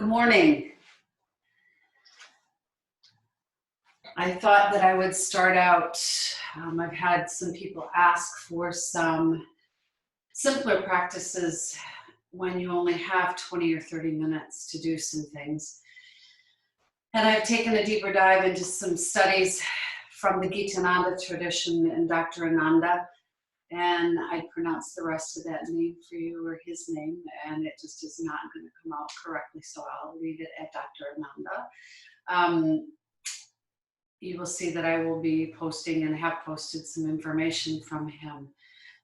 Good morning. I thought that I would start out, I've had some people ask for some simpler practices when you only have 20 or 30 minutes to do some things. And I've taken a deeper dive into some studies from the Gitananda tradition and Dr. Ananda. And I pronounced the rest of that name for you, or his name, and it just is not going to come out correctly, so I'll leave it at Dr. Ananda. You will see that I will be posting and have posted some information from him.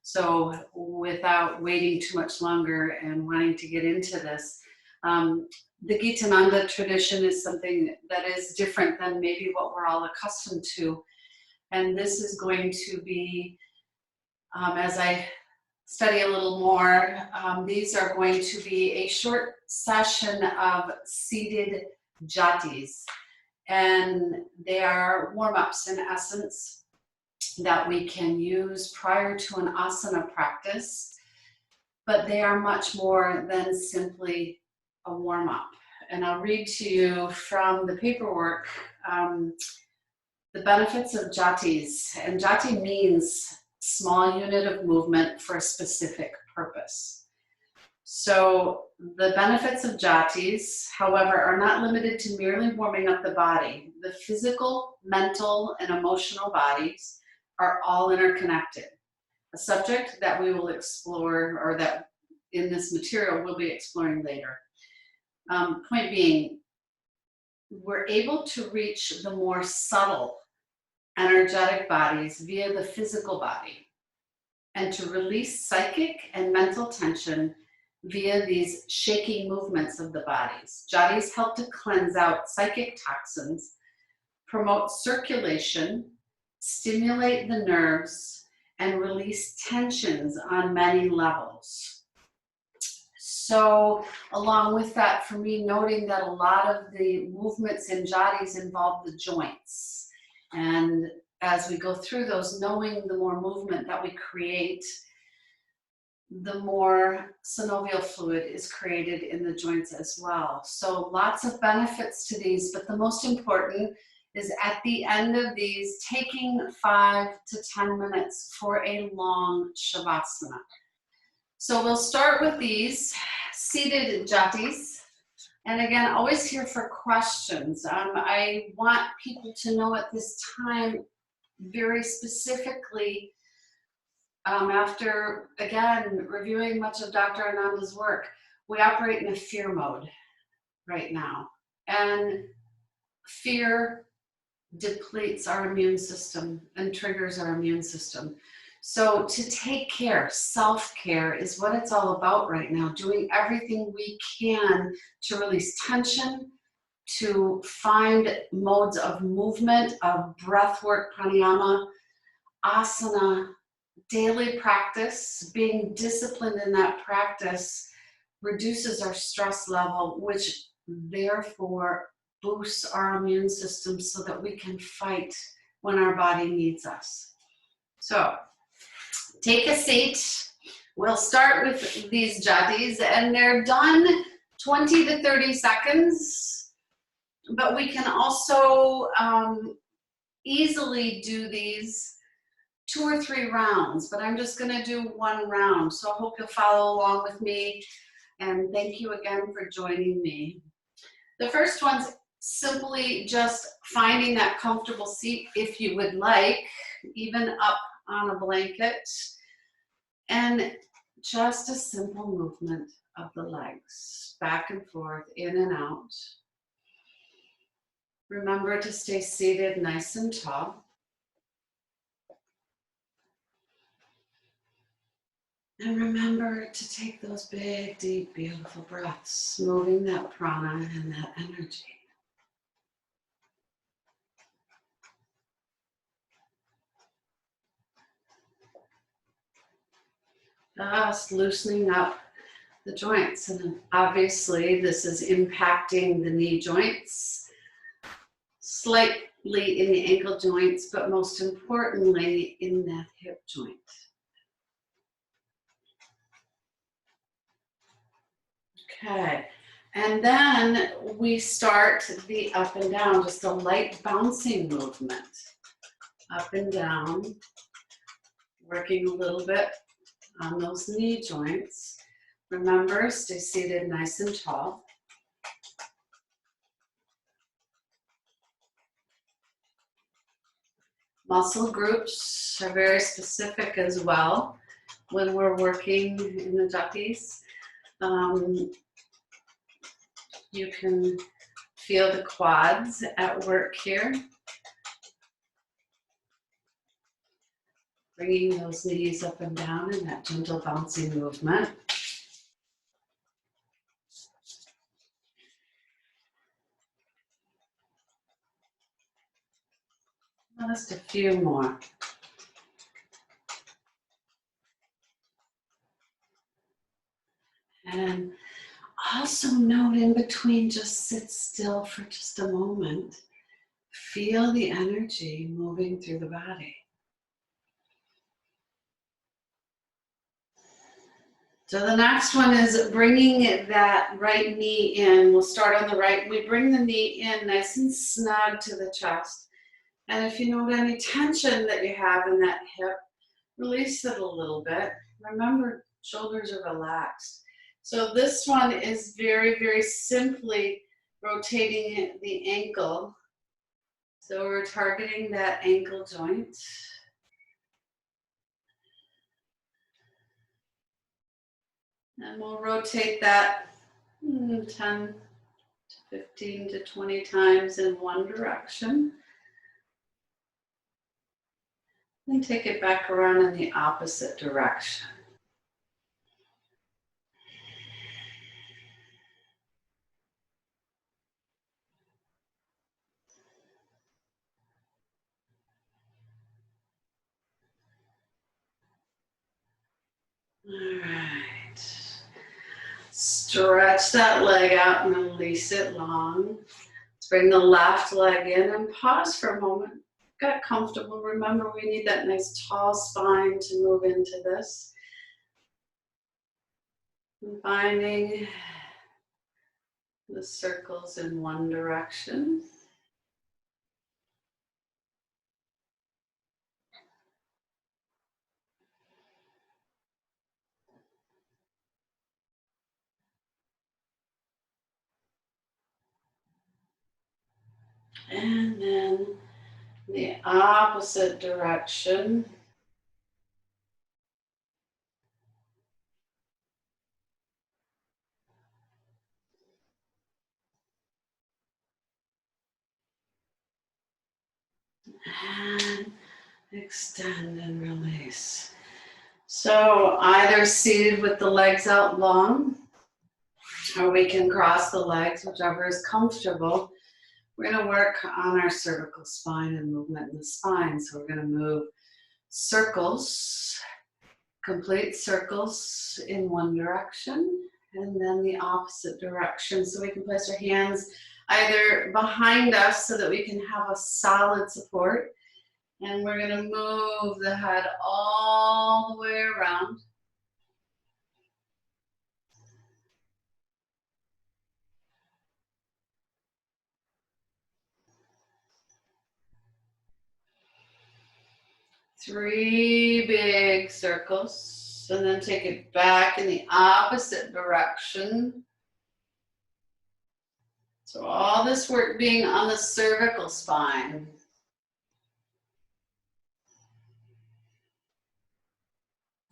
So without waiting too much longer and wanting to get into this, the Gitananda tradition is something that is different than maybe what we're all accustomed to. And this is going to be, as I study a little more, these are going to be a short session of seated Jattis. And they are warm-ups in essence that we can use prior to an asana practice, but they are much more than simply a warm-up. And I'll read to you from the paperwork the benefits of Jattis. And Jatti means small unit of movement for a specific purpose. So the benefits of Jattis, however, are not limited to merely warming up the body. The physical, mental, and emotional bodies are all interconnected. A subject that we will explore, or that in this material we'll be exploring later. Point being, we're able to reach the more subtle energetic bodies via the physical body, and to release psychic and mental tension via these shaking movements of the bodies. Jattis help to cleanse out psychic toxins, promote circulation, stimulate the nerves, and release tensions on many levels. So along with that, for me, noting that a lot of the movements in Jattis involve the joints. And as we go through those, knowing the more movement that we create, the more synovial fluid is created in the joints as well. So lots of benefits to these, but the most important is at the end of these, taking 5 to 10 minutes for a long Shavasana. So we'll start with these seated Jattis. And again, always here for questions. I want people to know at this time very specifically, after, again, reviewing much of Dr. Ananda's work, we operate in a fear mode right now. And fear depletes our immune system and triggers our immune system. So to take care, self-care is what it's all about right now, doing everything we can to release tension, to find modes of movement, of breath work, pranayama, asana, daily practice. Being disciplined in that practice reduces our stress level, which therefore boosts our immune system so that we can fight when our body needs us. So take a seat. We'll start with these Jattis, and they're done 20 to 30 seconds, but we can also easily do these 2 or 3 rounds, but I'm just going to do 1 round. So I hope you'll follow along with me, and thank you again for joining me. The first one's simply just finding that comfortable seat, if you would like, even up on a blanket, and just a simple movement of the legs back and forth, in and out. Remember to stay seated nice and tall. And remember to take those big, deep, beautiful breaths, moving that prana and that energy. Just loosening up the joints. And obviously this is impacting the knee joints, slightly in the ankle joints, but most importantly in that hip joint. Okay, And then we start the up and down, just a light bouncing movement. Up and down, working a little bit on those knee joints. Remember, stay seated nice and tall. Muscle groups are very specific as well when we're working in the Jattis. You can feel the quads at work here. Bringing those knees up and down in that gentle bouncing movement. Just a few more. And also note in between, just sit still for just a moment. Feel the energy moving through the body. So the next one is bringing that right knee in. We'll start on the right. We bring the knee in nice and snug to the chest. And if you note any tension that you have in that hip, release it a little bit. Remember, shoulders are relaxed. So this one is very, very simply rotating the ankle. So we're targeting that ankle joint. And we'll rotate that 10 to 15 to 20 times in one direction. And take it back around in the opposite direction. All right. Stretch that leg out and release it long. Let's bring the left leg in and pause for a moment. Get comfortable. Remember, we need that nice tall spine to move into this. And finding the circles in one direction. And then the opposite direction. And extend and release. So either seated with the legs out long, or we can cross the legs, whichever is comfortable. We're going to work on our cervical spine and movement in the spine. So we're going to move circles, complete circles in one direction, and then the opposite direction. So we can place our hands either behind us so that we can have a solid support. And we're going to move the head all the way around. Three big circles, and then take it back in the opposite direction. So all this work being on the cervical spine.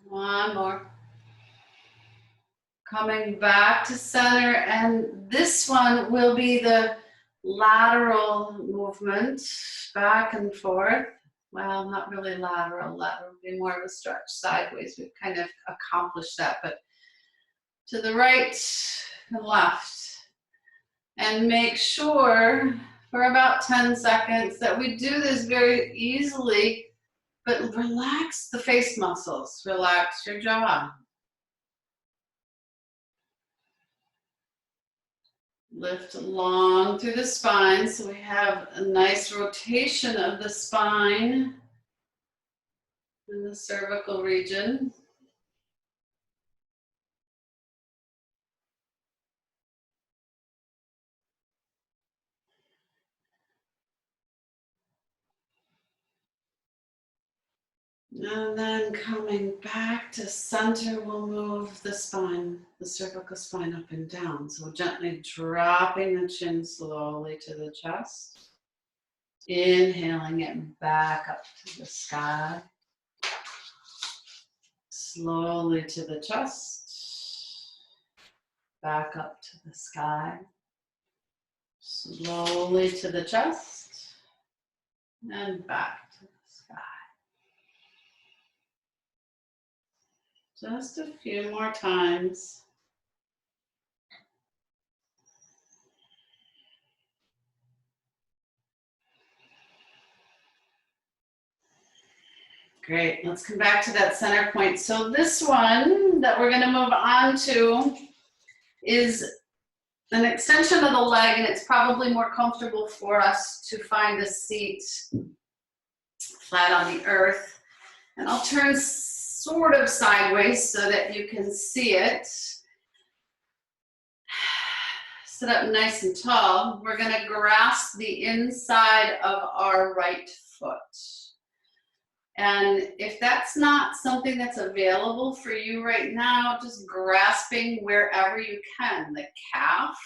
One more. Coming back to center, and this one will be the lateral movement, back and forth. Well, not really lateral. Lateral would be more of a stretch sideways. We've kind of accomplished that, but to the right and left. And make sure for about 10 seconds that we do this very easily, but relax the face muscles. Relax your jaw. Lift long through the spine so we have a nice rotation of the spine in the cervical region. And then coming back to center, we'll move the spine, the cervical spine up and down. So gently dropping the chin slowly to the chest. Inhaling it back up to the sky. Slowly to the chest. Back up to the sky. Slowly to the chest. And back to the sky. Just a few more times. Great, let's come back to that center point. So this one that we're gonna move on to is an extension of the leg, and it's probably more comfortable for us to find a seat flat on the earth. And I'll turn sort of sideways so that you can see it. Sit up nice and tall. We're gonna grasp the inside of our right foot. And if that's not something that's available for you right now, just grasping wherever you can, the calf,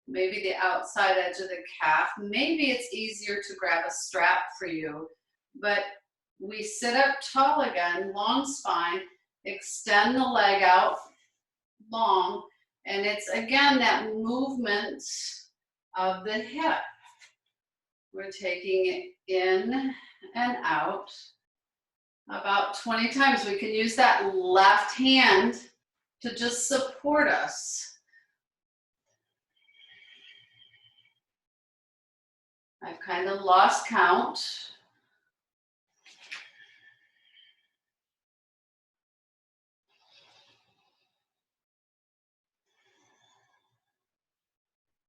maybe the outside edge of the calf. Maybe it's easier to grab a strap for you, but we sit up tall again, long spine, extend the leg out long, and it's again that movement of the hip. We're taking it in and out about 20 times. We can use that left hand to just support us. I've kind of lost count.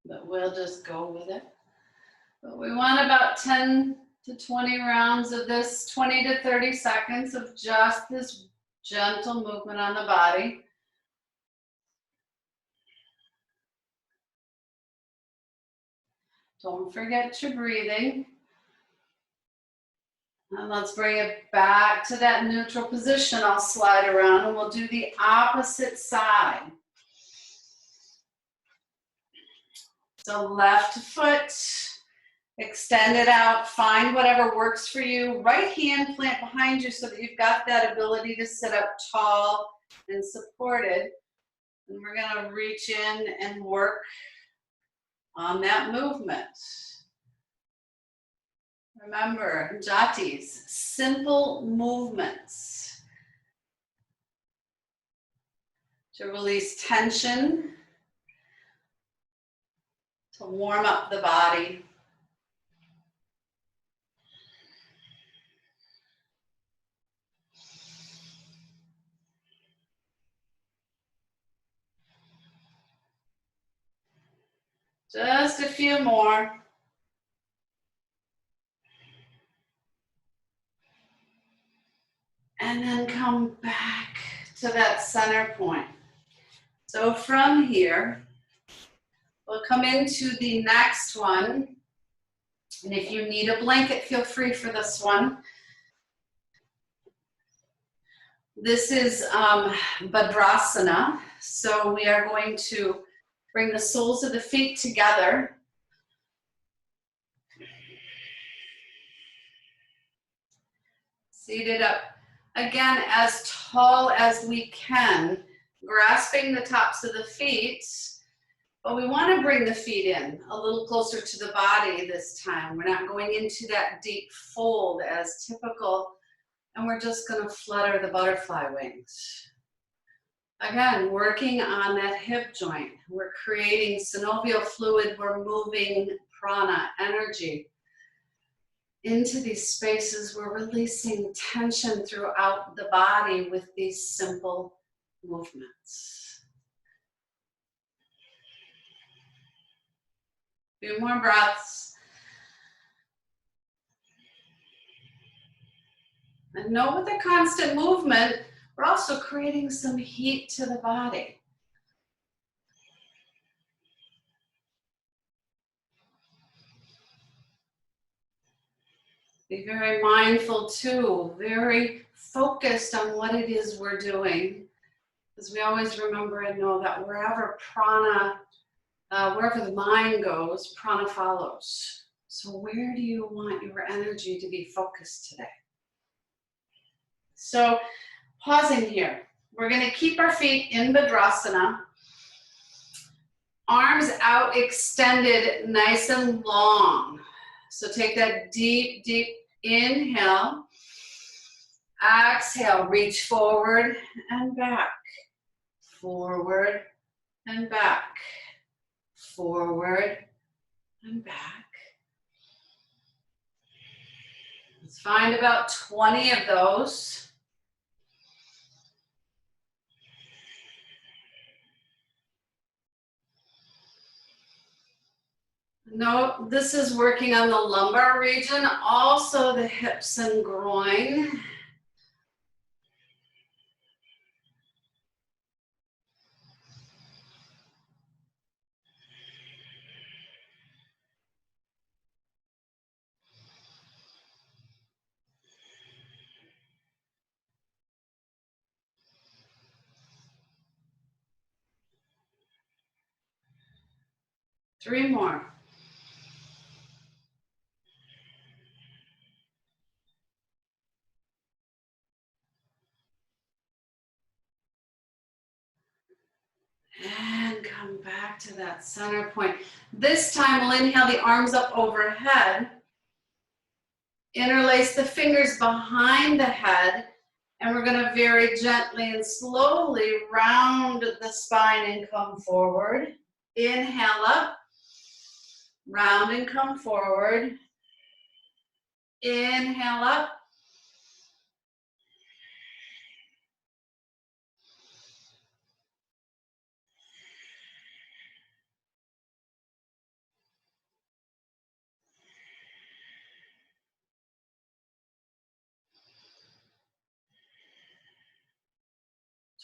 But we'll just go with it. But we want about 10 to 20 rounds of this, 20 to 30 seconds of just this gentle movement on the body. Don't forget your breathing. And let's bring it back to that neutral position. I'll slide around and we'll do the opposite side. So left foot, extend it out, find whatever works for you. Right hand plant behind you so that you've got that ability to sit up tall and supported. And we're gonna reach in and work on that movement. Remember, Jattis, simple movements to release tension, to warm up the body. Just a few more. And then come back to that center point. So from here, we'll come into the next one. And if you need a blanket, feel free for this one. This is Bhadrasana. So we are going to bring the soles of the feet together. Seated up again as tall as we can, grasping the tops of the feet. But we want to bring the feet in a little closer to the body this time. We're not going into that deep fold as typical, and we're just going to flutter the butterfly wings. Again, working on that hip joint. We're creating synovial fluid. We're moving prana, energy, into these spaces. We're releasing tension throughout the body with these simple movements. A few more breaths. And note with the constant movement, we're also creating some heat to the body. Be very mindful too, very focused on what it is we're doing. Because we always remember and know that wherever prana, wherever the mind goes, prana follows. So where do you want your energy to be focused today? So pausing here. We're going to keep our feet in Bhadrasana. Arms out, extended, nice and long. So take that deep, deep inhale. Exhale, reach forward and back. Forward and back. Forward and back. Let's find about 20 of those. No, this is working on the lumbar region, also the hips and groin. Three more. And come back to that center point. This time we'll inhale the arms up overhead. Interlace the fingers behind the head. And we're going to very gently and slowly round the spine and come forward. Inhale up. Round and come forward. Inhale up.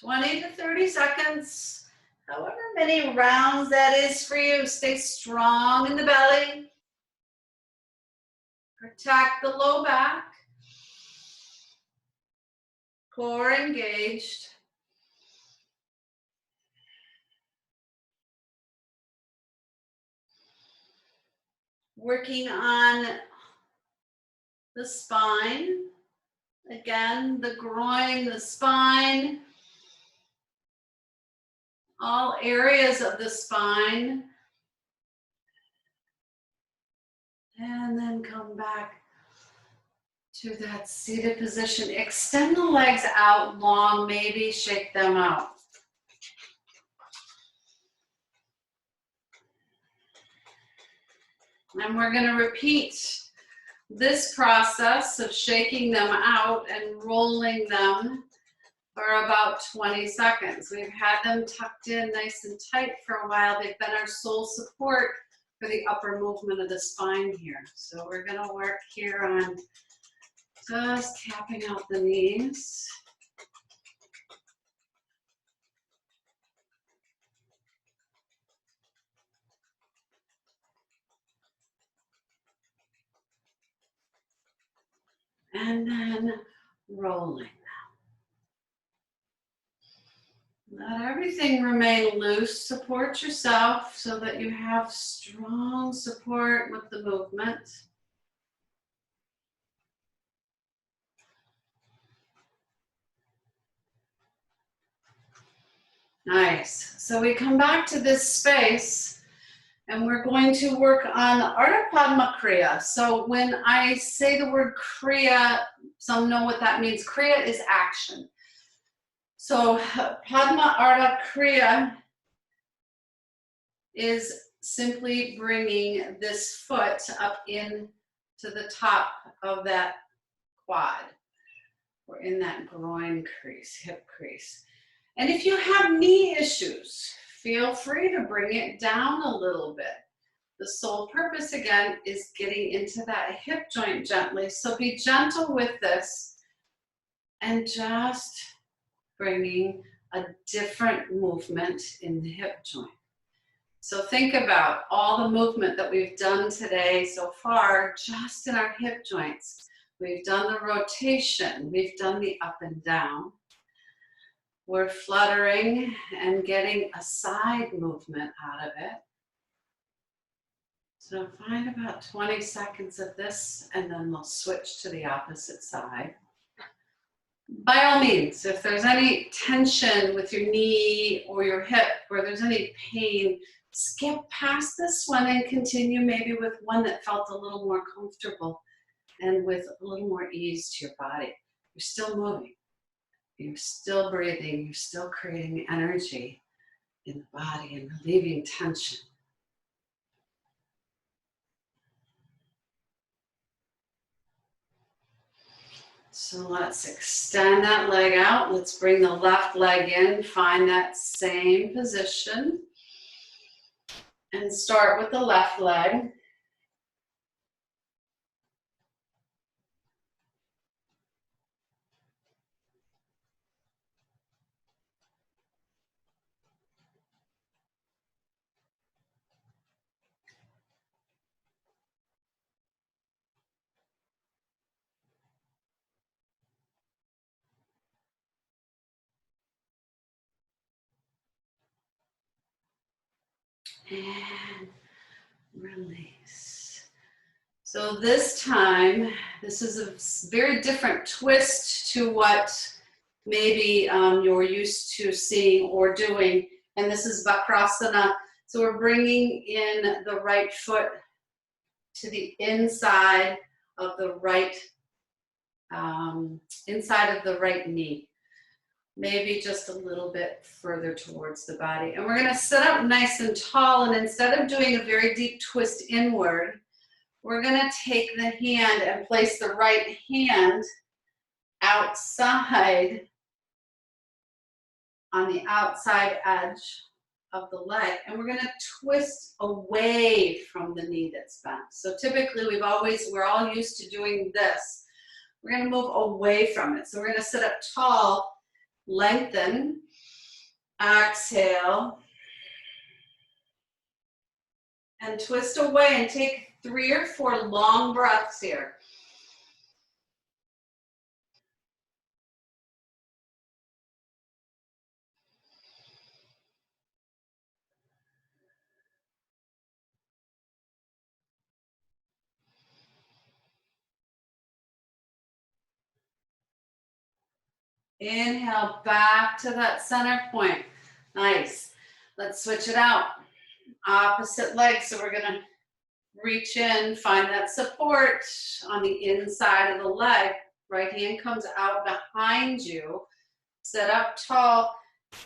(20 to 30 seconds). However many rounds that is for you. Stay strong in the belly. Protect the low back. Core engaged. Working on the spine. Again, the groin, the spine. All areas of the spine. And then come back to that seated position. Extend the legs out long, maybe shake them out. And we're going to repeat this process of shaking them out and rolling them for about 20 seconds. We've had them tucked in nice and tight for a while. They've been our sole support for the upper movement of the spine here. So we're going to work here on just tapping out the knees. And then rolling. Let everything remain loose. Support yourself so that you have strong support with the movement. Nice. So we come back to this space and we're going to work on Ardha Padma Kriya. So when I say the word Kriya, some know what that means. Kriya is action. So Padma Ardha Kriya is simply bringing this foot up in to the top of that quad or in that groin crease, hip crease. And if you have knee issues, feel free to bring it down a little bit. The sole purpose, again, is getting into that hip joint gently. So be gentle with this and just bringing a different movement in the hip joint. So think about all the movement that we've done today so far just in our hip joints. We've done the rotation. We've done the up and down. We're fluttering and getting a side movement out of it. So find about 20 seconds of this, and then we'll switch to the opposite side. By all means, if there's any tension with your knee or your hip, or there's any pain, skip past this one and continue maybe with one that felt a little more comfortable and with a little more ease to your body. You're still moving, you're still breathing, you're still creating energy in the body and relieving tension. So let's extend that leg out. Let's bring the left leg in, find that same position. And start with the left leg. And release. So this time, this is a very different twist to what maybe you're used to seeing or doing. And this is Vakrasana. So we're bringing in the right foot to the inside of the right knee. Maybe just a little bit further towards the body. And we're going to sit up nice and tall, and instead of doing a very deep twist inward, we're going to take the hand and place the right hand outside on the outside edge of the leg, and we're going to twist away from the knee that's bent. So typically we're all used to doing this. We're going to move away from it. So we're going to sit up tall, lengthen, exhale, and twist away, and take 3 or 4 long breaths here. Inhale back to that center point. Nice. Let's switch it out. Opposite leg. So we're going to reach in, find that support on the inside of the leg. Right hand comes out behind you. Sit up tall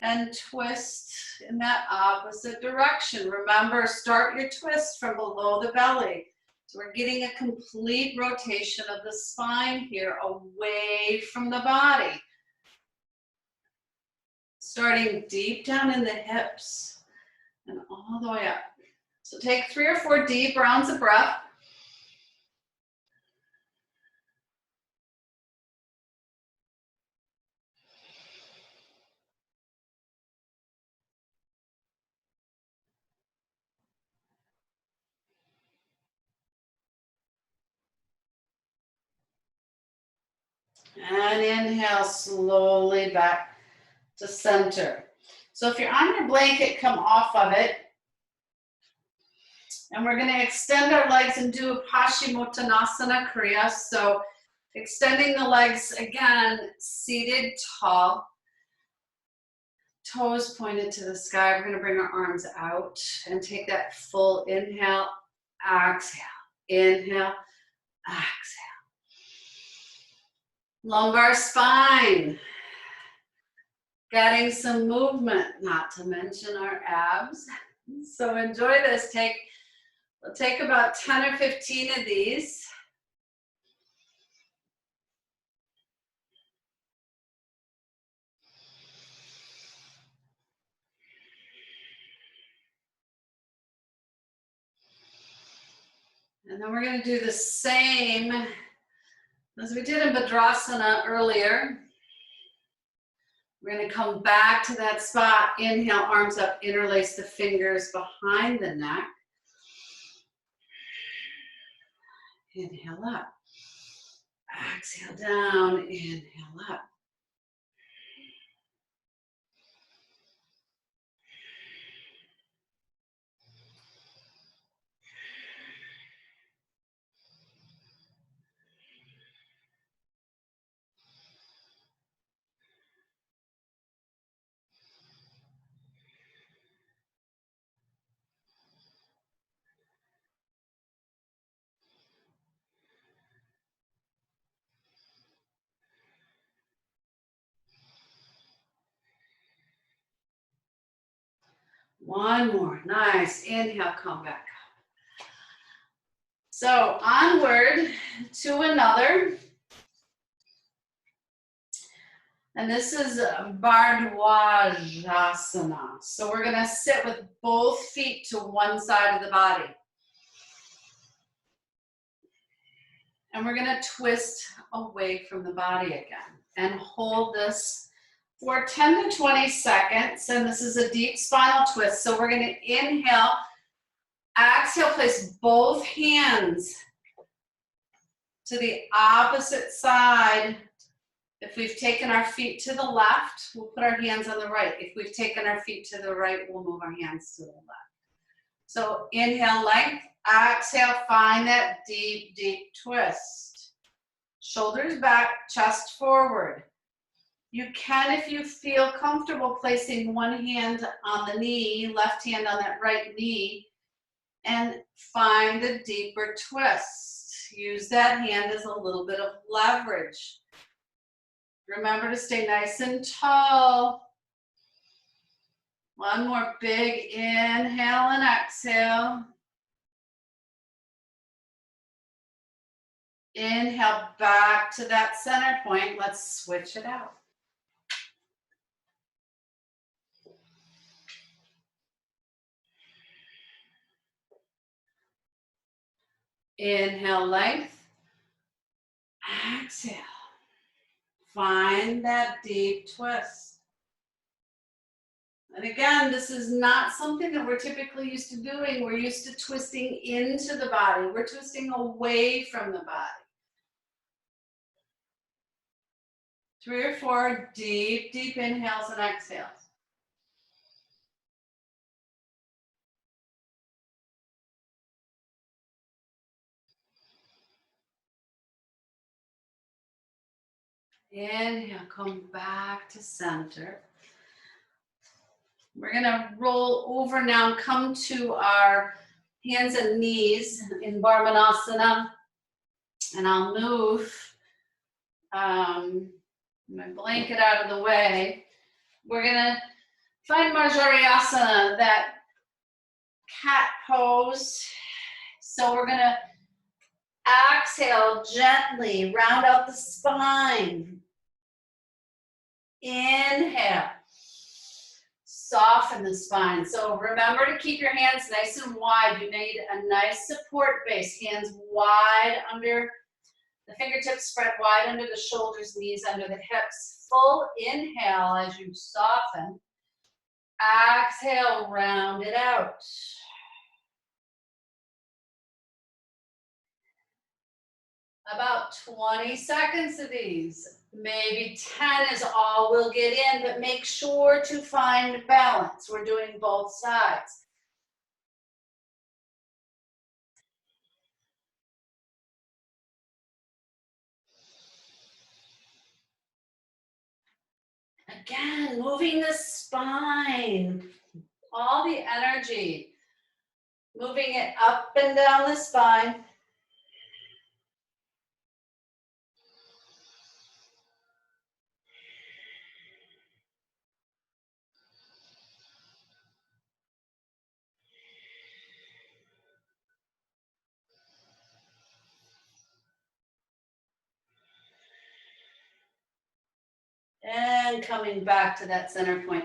and twist in that opposite direction. Remember, start your twist from below the belly. So we're getting a complete rotation of the spine here, away from the body. Starting deep down in the hips and all the way up. So take 3 or 4 deep rounds of breath. And inhale slowly back to center. So if you're on your blanket, come off of it. And we're going to extend our legs and do a Paschimottanasana Kriya. So extending the legs again, seated tall. Toes pointed to the sky. We're going to bring our arms out and take that full inhale, exhale. Inhale, exhale. Lumbar spine. Getting some movement, not to mention our abs. So enjoy this. We'll take about 10 or 15 of these. And then we're going to do the same as we did in Bhadrasana earlier. We're going to come back to that spot. Inhale, arms up, interlace the fingers behind the neck. Inhale up. Exhale down, inhale up. One more, nice. Inhale, come back up. So onward to another. And this is Bhardwajasana. So we're gonna sit with both feet to one side of the body. And we're gonna twist away from the body again and hold this for 10 to 20 seconds. And this is a deep spinal twist. So we're gonna inhale, exhale, place both hands to the opposite side. If we've taken our feet to the left, we'll put our hands on the right. If we've taken our feet to the right, we'll move our hands to the left. So inhale, length, exhale, find that deep, deep twist. Shoulders back, chest forward. You can, if you feel comfortable, placing one hand on the knee, left hand on that right knee, and find a deeper twist. Use that hand as a little bit of leverage. Remember to stay nice and tall. One more big inhale and exhale. Inhale back to that center point. Let's switch it out. Inhale, length. Exhale. Find that deep twist. And again, this is not something that we're typically used to doing. We're used to twisting into the body. We're twisting away from the body. 3 or 4 deep, deep inhales and exhales. Inhale, come back to center. We're gonna roll over now and come to our hands and knees in Varmanasana. And I'll move my blanket out of the way. We're gonna find Marjariasana, that cat pose. So we're gonna exhale gently, round out the spine. Inhale. Soften the spine. So remember to keep your hands nice and wide. You need a nice support base. Hands wide under the fingertips, spread wide under the shoulders, knees under the hips. Full inhale as you soften. Exhale, round it out. About 20 seconds of these. Maybe 10 is all we'll get in, but make sure to find balance. We're doing both sides. Again, moving the spine, all the energy, moving it up and down the spine. And coming back to that center point.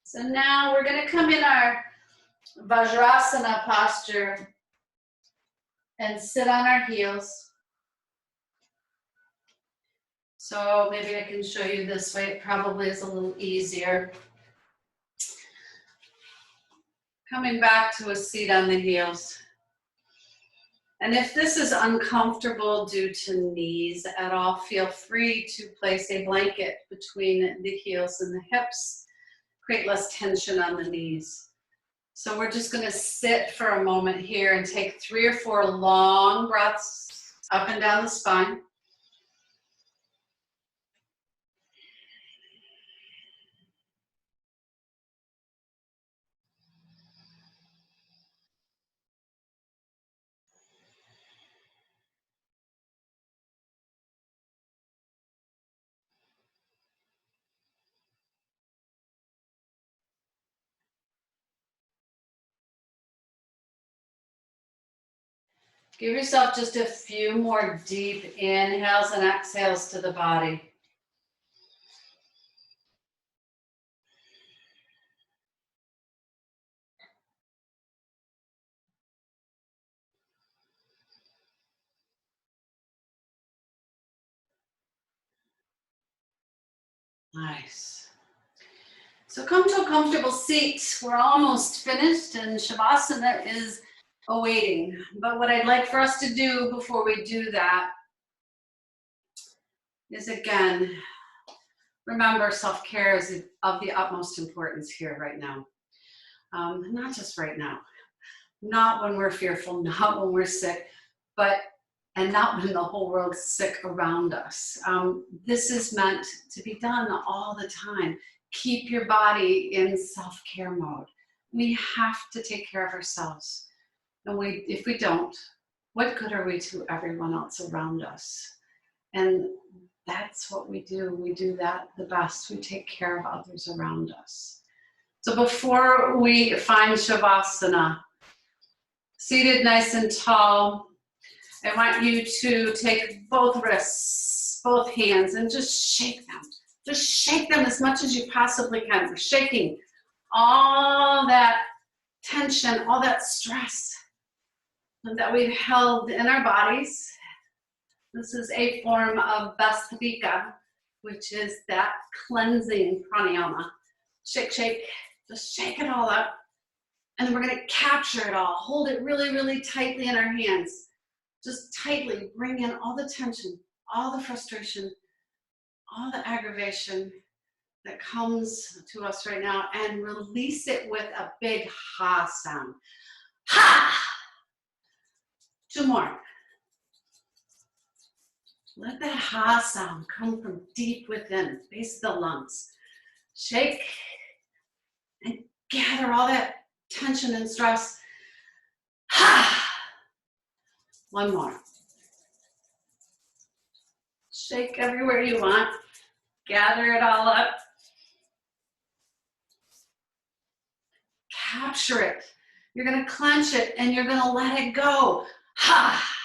So now we're going to come in our Vajrasana posture and sit on our heels. So maybe I can show you this way. It probably is a little easier. Coming back to a seat on the heels. And if this is uncomfortable due to knees at all, feel free to place a blanket between the heels and the hips. Create less tension on the knees. So we're just going to sit for a moment here and take 3 or 4 long breaths up and down the spine. Give yourself just a few more deep inhales and exhales to the body. Nice. So come to a comfortable seat. We're almost finished and Shavasana is awaiting. But what I'd like for us to do before we do that is, again, remember self-care is of the utmost importance here right now. Not just right now, not when we're fearful, not when we're sick, and not when the whole world's sick around us. This is meant to be done all the time. Keep your body in self-care mode. We have to take care of ourselves. And if we don't, what good are we to everyone else around us? And that's what we do. We do that the best. We take care of others around us. So before we find Shavasana, seated nice and tall, I want you to take both wrists, both hands, and just shake them. Just shake them as much as you possibly can. We're shaking all that tension, all that stress that we've held in our bodies. This is a form of Svastha, which is that cleansing pranayama. Shake, shake, just shake it all up. And then we're going to capture it all. Hold it really, really tightly in our hands. Just tightly bring in all the tension, all the frustration, all the aggravation that comes to us right now, and release it with a big ha sound. Ha! 2 more. Let that ha sound come from deep within, base of the lungs. Shake and gather all that tension and stress. Ha! 1 more. Shake everywhere you want. Gather it all up. Capture it. You're going to clench it and you're going to let it go. Ha!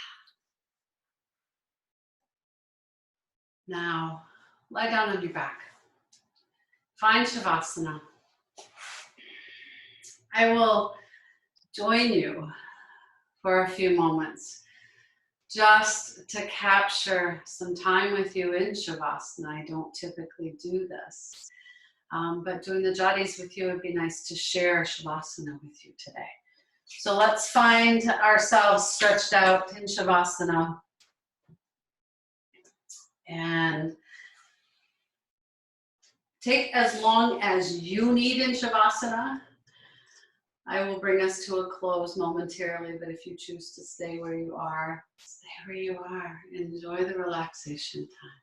Now, lie down on your back. Find Shavasana. I will join you for a few moments just to capture some time with you in Shavasana. I don't typically do this, but doing the Jattis with you, it'd be nice to share Shavasana with you today. So let's find ourselves stretched out in Shavasana. And take as long as you need in Shavasana. I will bring us to a close momentarily, but if you choose to stay where you are, stay where you are. Enjoy the relaxation time.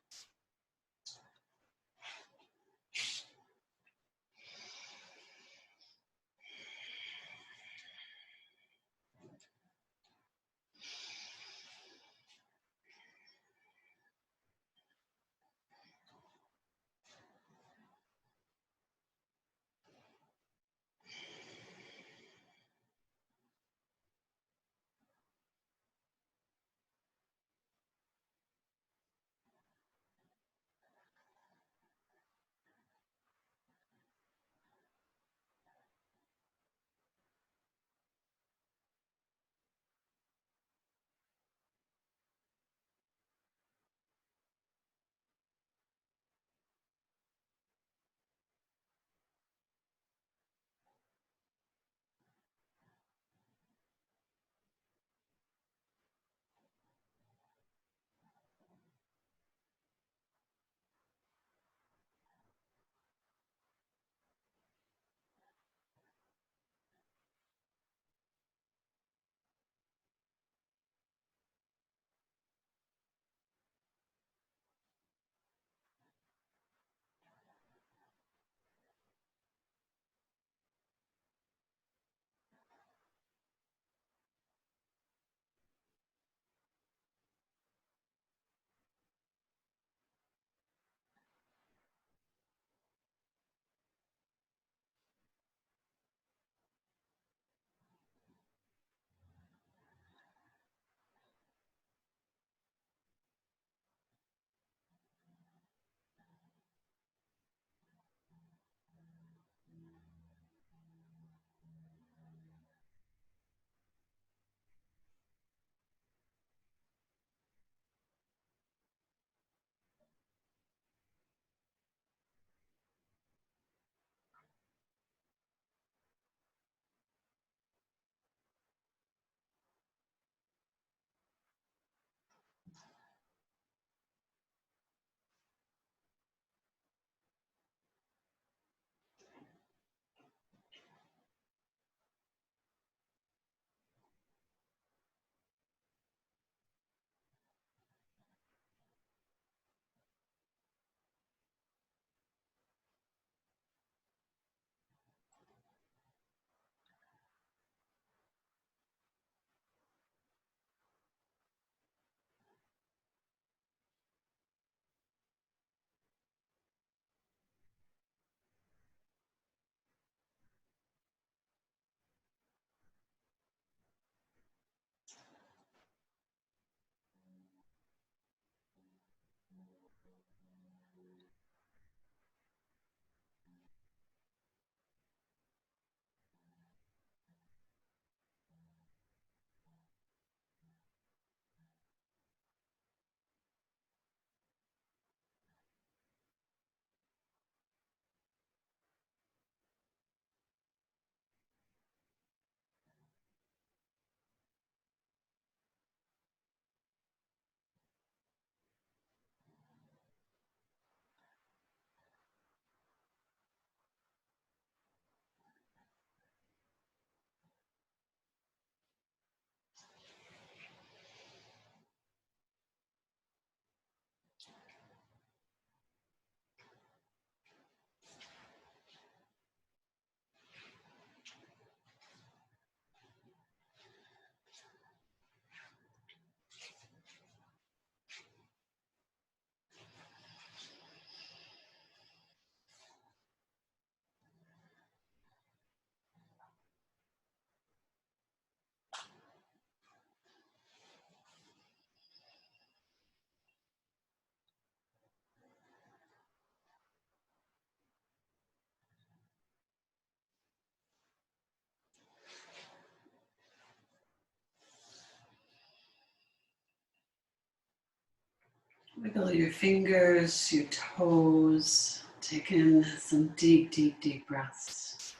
Wiggle your fingers, your toes. Take in some deep, deep, deep breaths.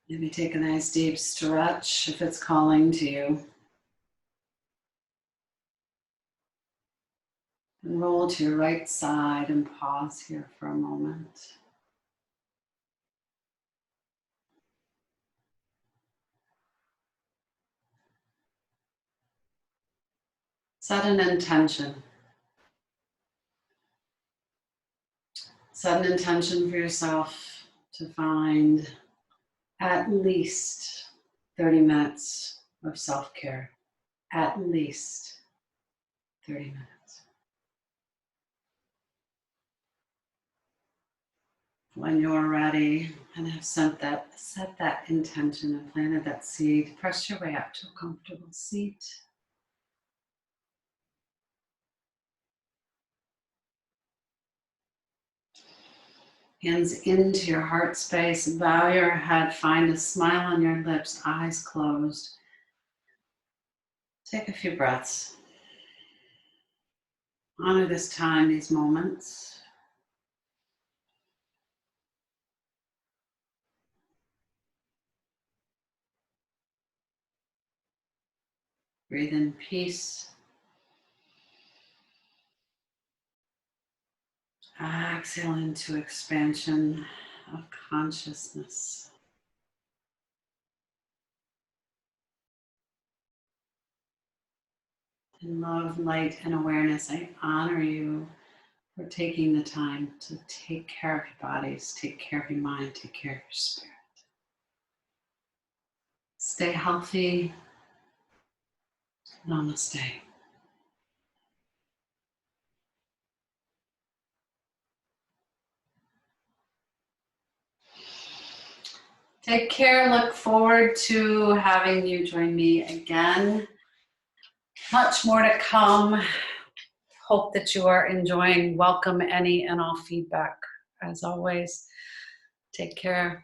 Maybe take a nice deep stretch if it's calling to you. And roll to your right side and pause here for a moment. Set an intention. Set an intention for yourself to find at least 30 minutes of self-care. At least 30 minutes. When you're ready and have set that intention and planted that seed, press your way up to a comfortable seat. Hands into your heart space, bow your head, find a smile on your lips, eyes closed. Take a few breaths. Honor this time, these moments. Breathe in peace. Exhale into expansion of consciousness. In love, light, and awareness, I honor you for taking the time to take care of your bodies, take care of your mind, take care of your spirit. Stay healthy. Namaste. Take care. Look forward to having you join me again. Much more to come. Hope that you are enjoying. Welcome any and all feedback. As always, take care.